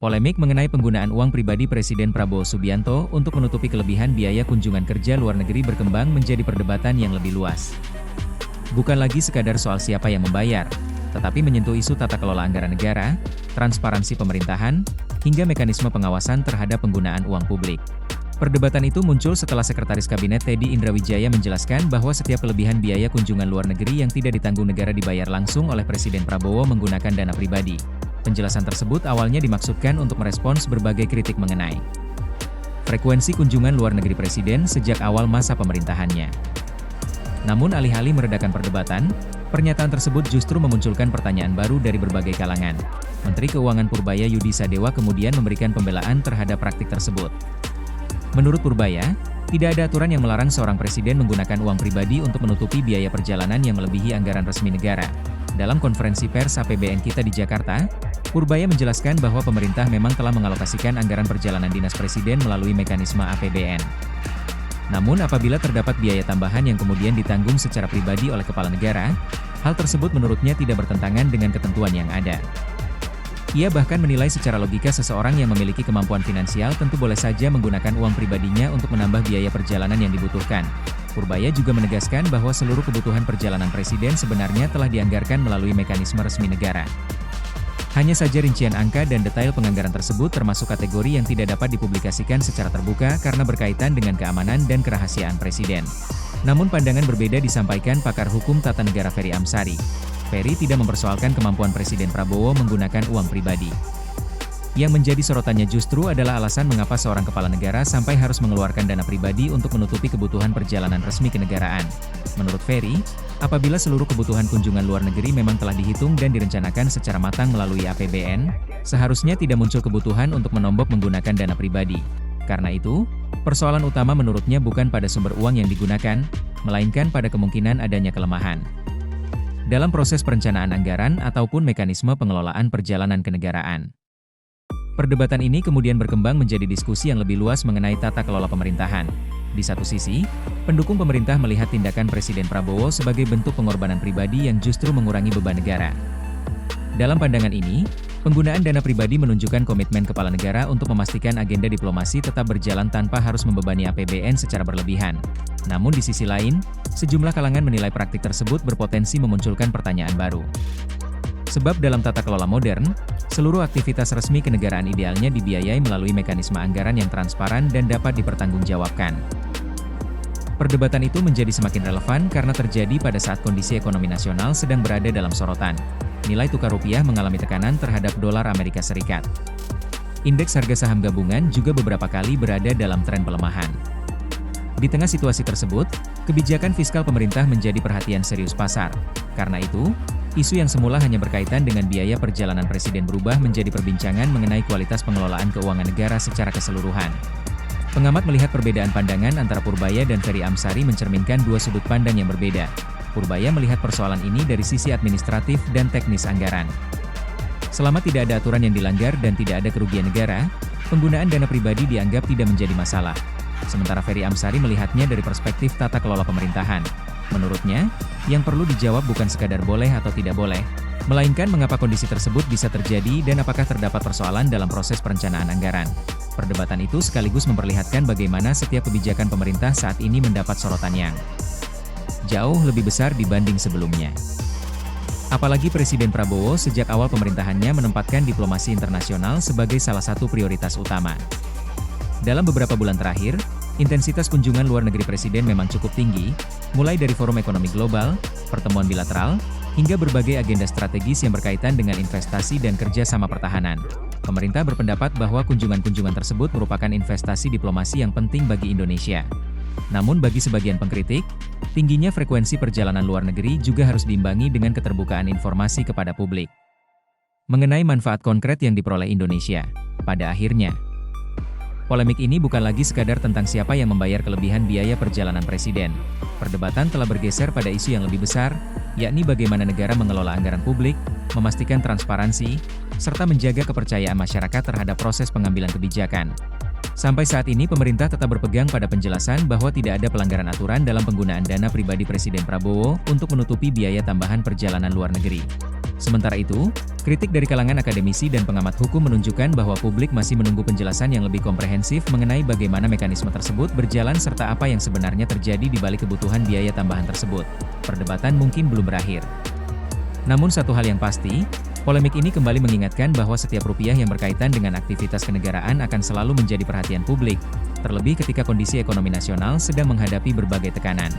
Polemik mengenai penggunaan uang pribadi Presiden Prabowo Subianto untuk menutupi kelebihan biaya kunjungan kerja luar negeri berkembang menjadi perdebatan yang lebih luas. Bukan lagi sekadar soal siapa yang membayar, tetapi menyentuh isu tata kelola anggaran negara, transparansi pemerintahan, hingga mekanisme pengawasan terhadap penggunaan uang publik. Perdebatan itu muncul setelah Sekretaris Kabinet Teddy Indrawijaya menjelaskan bahwa setiap kelebihan biaya kunjungan luar negeri yang tidak ditanggung negara dibayar langsung oleh Presiden Prabowo menggunakan dana pribadi. Penjelasan tersebut awalnya dimaksudkan untuk merespons berbagai kritik mengenai frekuensi kunjungan luar negeri Presiden sejak awal masa pemerintahannya. Namun alih-alih meredakan perdebatan, pernyataan tersebut justru memunculkan pertanyaan baru dari berbagai kalangan. Menteri Keuangan Purbaya Yudi Sadewa kemudian memberikan pembelaan terhadap praktik tersebut. Menurut Purbaya, tidak ada aturan yang melarang seorang presiden menggunakan uang pribadi untuk menutupi biaya perjalanan yang melebihi anggaran resmi negara. Dalam konferensi pers APBN Kita di Jakarta, Purbaya menjelaskan bahwa pemerintah memang telah mengalokasikan anggaran perjalanan dinas presiden melalui mekanisme APBN. Namun apabila terdapat biaya tambahan yang kemudian ditanggung secara pribadi oleh kepala negara, hal tersebut menurutnya tidak bertentangan dengan ketentuan yang ada. Ia bahkan menilai secara logika seseorang yang memiliki kemampuan finansial tentu boleh saja menggunakan uang pribadinya untuk menambah biaya perjalanan yang dibutuhkan. Purbaya juga menegaskan bahwa seluruh kebutuhan perjalanan presiden sebenarnya telah dianggarkan melalui mekanisme resmi negara. Hanya saja rincian angka dan detail penganggaran tersebut termasuk kategori yang tidak dapat dipublikasikan secara terbuka karena berkaitan dengan keamanan dan kerahasiaan presiden. Namun pandangan berbeda disampaikan pakar hukum tata negara Ferry Amsari. Ferry tidak mempersoalkan kemampuan Presiden Prabowo menggunakan uang pribadi. Yang menjadi sorotannya justru adalah alasan mengapa seorang kepala negara sampai harus mengeluarkan dana pribadi untuk menutupi kebutuhan perjalanan resmi kenegaraan. Menurut Ferry, apabila seluruh kebutuhan kunjungan luar negeri memang telah dihitung dan direncanakan secara matang melalui APBN, seharusnya tidak muncul kebutuhan untuk menombok menggunakan dana pribadi. Karena itu, persoalan utama menurutnya bukan pada sumber uang yang digunakan, melainkan pada kemungkinan adanya kelemahan dalam proses perencanaan anggaran ataupun mekanisme pengelolaan perjalanan kenegaraan. Perdebatan ini kemudian berkembang menjadi diskusi yang lebih luas mengenai tata kelola pemerintahan. Di satu sisi, pendukung pemerintah melihat tindakan Presiden Prabowo sebagai bentuk pengorbanan pribadi yang justru mengurangi beban negara. Dalam pandangan ini, penggunaan dana pribadi menunjukkan komitmen kepala negara untuk memastikan agenda diplomasi tetap berjalan tanpa harus membebani APBN secara berlebihan. Namun di sisi lain, sejumlah kalangan menilai praktik tersebut berpotensi memunculkan pertanyaan baru. Sebab dalam tata kelola modern, seluruh aktivitas resmi kenegaraan idealnya dibiayai melalui mekanisme anggaran yang transparan dan dapat dipertanggungjawabkan. Perdebatan itu menjadi semakin relevan karena terjadi pada saat kondisi ekonomi nasional sedang berada dalam sorotan. Nilai tukar rupiah mengalami tekanan terhadap dolar Amerika Serikat. Indeks harga saham gabungan juga beberapa kali berada dalam tren pelemahan. Di tengah situasi tersebut, kebijakan fiskal pemerintah menjadi perhatian serius pasar. Karena itu, isu yang semula hanya berkaitan dengan biaya perjalanan presiden berubah menjadi perbincangan mengenai kualitas pengelolaan keuangan negara secara keseluruhan. Pengamat melihat perbedaan pandangan antara Purbaya dan Ferry Amsari mencerminkan dua sudut pandang yang berbeda. Purbaya melihat persoalan ini dari sisi administratif dan teknis anggaran. Selama tidak ada aturan yang dilanggar dan tidak ada kerugian negara, penggunaan dana pribadi dianggap tidak menjadi masalah. Sementara Ferry Amsari melihatnya dari perspektif tata kelola pemerintahan. Menurutnya, yang perlu dijawab bukan sekadar boleh atau tidak boleh, melainkan mengapa kondisi tersebut bisa terjadi dan apakah terdapat persoalan dalam proses perencanaan anggaran. Perdebatan itu sekaligus memperlihatkan bagaimana setiap kebijakan pemerintah saat ini mendapat sorotan yang jauh lebih besar dibanding sebelumnya. Apalagi Presiden Prabowo sejak awal pemerintahannya menempatkan diplomasi internasional sebagai salah satu prioritas utama. Dalam beberapa bulan terakhir, intensitas kunjungan luar negeri Presiden memang cukup tinggi, mulai dari forum ekonomi global, pertemuan bilateral, hingga berbagai agenda strategis yang berkaitan dengan investasi dan kerjasama pertahanan. Pemerintah berpendapat bahwa kunjungan-kunjungan tersebut merupakan investasi diplomasi yang penting bagi Indonesia. Namun bagi sebagian pengkritik, tingginya frekuensi perjalanan luar negeri juga harus diimbangi dengan keterbukaan informasi kepada publik mengenai manfaat konkret yang diperoleh Indonesia. Pada akhirnya, polemik ini bukan lagi sekadar tentang siapa yang membayar kelebihan biaya perjalanan presiden. Perdebatan telah bergeser pada isu yang lebih besar, yakni bagaimana negara mengelola anggaran publik, memastikan transparansi, serta menjaga kepercayaan masyarakat terhadap proses pengambilan kebijakan. Sampai saat ini pemerintah tetap berpegang pada penjelasan bahwa tidak ada pelanggaran aturan dalam penggunaan dana pribadi Presiden Prabowo untuk menutupi biaya tambahan perjalanan luar negeri. Sementara itu, kritik dari kalangan akademisi dan pengamat hukum menunjukkan bahwa publik masih menunggu penjelasan yang lebih komprehensif mengenai bagaimana mekanisme tersebut berjalan serta apa yang sebenarnya terjadi di balik kebutuhan biaya tambahan tersebut. Perdebatan mungkin belum berakhir. Namun satu hal yang pasti, polemik ini kembali mengingatkan bahwa setiap rupiah yang berkaitan dengan aktivitas kenegaraan akan selalu menjadi perhatian publik, terlebih ketika kondisi ekonomi nasional sedang menghadapi berbagai tekanan.